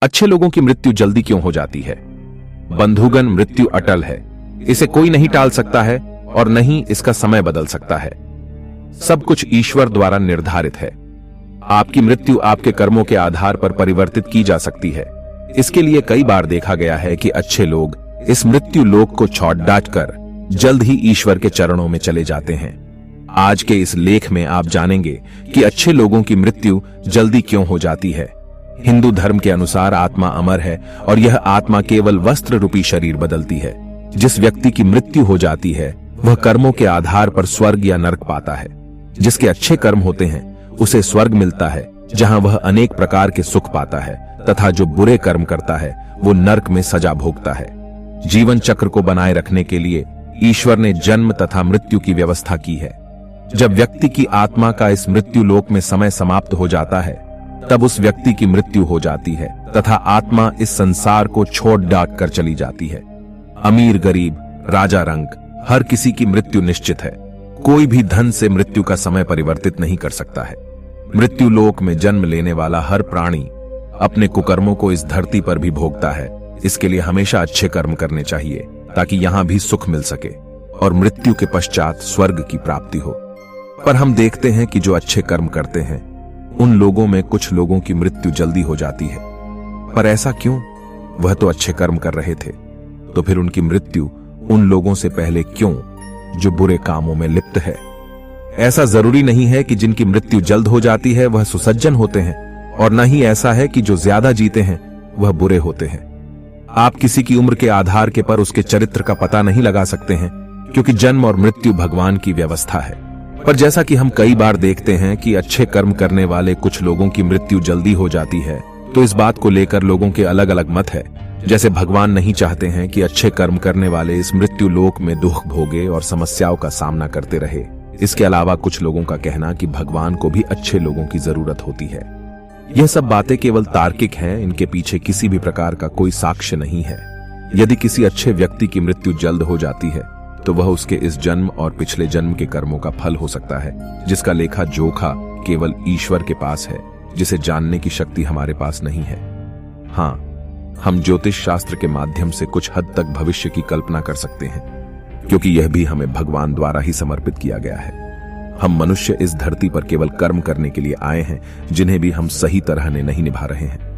अच्छे लोगों की मृत्यु जल्दी क्यों हो जाती है? बंधुगण, मृत्यु अटल है। इसे कोई नहीं टाल सकता है और न ही इसका समय बदल सकता है। सब कुछ ईश्वर द्वारा निर्धारित है। आपकी मृत्यु आपके कर्मों के आधार पर परिवर्तित की जा सकती है। इसके लिए कई बार देखा गया है कि अच्छे लोग इस मृत्यु लोक को छोड़ डांट कर जल्द ही ईश्वर के चरणों में चले जाते हैं। आज के इस लेख में आप जानेंगे कि अच्छे लोगों की मृत्यु जल्दी क्यों हो जाती है। हिंदू धर्म के अनुसार आत्मा अमर है और यह आत्मा केवल वस्त्र रूपी शरीर बदलती है। जिस व्यक्ति की मृत्यु हो जाती है वह कर्मों के आधार पर स्वर्ग या नरक पाता है। जिसके अच्छे कर्म होते हैं उसे स्वर्ग मिलता है, जहां वह अनेक प्रकार के सुख पाता है, तथा जो बुरे कर्म करता है वो नरक में सजा भोगता है। जीवन चक्र को बनाए रखने के लिए ईश्वर ने जन्म तथा मृत्यु की व्यवस्था की है। जब व्यक्ति की आत्मा का इस मृत्यु लोक में समय समाप्त हो जाता है तब उस व्यक्ति की मृत्यु हो जाती है तथा आत्मा इस संसार को छोड़ डाक कर चली जाती है। अमीर गरीब, राजा रंक, हर किसी की मृत्यु निश्चित है। कोई भी धन से मृत्यु का समय परिवर्तित नहीं कर सकता है। मृत्यु लोक में जन्म लेने वाला हर प्राणी अपने कुकर्मों को इस धरती पर भी भोगता है। इसके लिए हमेशा अच्छे कर्म करने चाहिए ताकि यहां भी सुख मिल सके और मृत्यु के पश्चात स्वर्ग की प्राप्ति हो। पर हम देखते हैं कि जो अच्छे कर्म करते हैं उन लोगों में कुछ लोगों की मृत्यु जल्दी हो जाती है। पर ऐसा क्यों? वह तो अच्छे कर्म कर रहे थे, तो फिर उनकी मृत्यु उन लोगों से पहले क्यों जो बुरे कामों में लिप्त है? ऐसा जरूरी नहीं है कि जिनकी मृत्यु जल्द हो जाती है वह सुसज्जन होते हैं, और न ही ऐसा है कि जो ज्यादा जीते हैं वह बुरे होते हैं। आप किसी की उम्र के आधार के पर उसके चरित्र का पता नहीं लगा सकते हैं, क्योंकि जन्म और मृत्यु भगवान की व्यवस्था है। पर जैसा कि हम कई बार देखते हैं कि अच्छे कर्म करने वाले कुछ लोगों की मृत्यु जल्दी हो जाती है, तो इस बात को लेकर लोगों के अलग अलग मत है। जैसे भगवान नहीं चाहते हैं कि अच्छे कर्म करने वाले इस मृत्यु लोक में दुख भोगे और समस्याओं का सामना करते रहे। इसके अलावा कुछ लोगों का कहना कि भगवान को भी अच्छे लोगों की जरूरत होती है। यह सब बातें केवल तार्किक हैं, इनके पीछे किसी भी प्रकार का कोई साक्ष्य नहीं है। यदि किसी अच्छे व्यक्ति की मृत्यु जल्द हो जाती है तो वह उसके इस जन्म और पिछले जन्म के कर्मों का फल हो सकता है, जिसका लेखा जोखा केवल ईश्वर के पास है, जिसे जानने की शक्ति हमारे पास नहीं है। हाँ, हम ज्योतिष शास्त्र के माध्यम से कुछ हद तक भविष्य की कल्पना कर सकते हैं, क्योंकि यह भी हमें भगवान द्वारा ही समर्पित किया गया है। हम मनुष्य इस धरती पर केवल कर्म करने के लिए आए हैं, जिन्हें भी हम सही तरह ने नहीं निभा रहे हैं।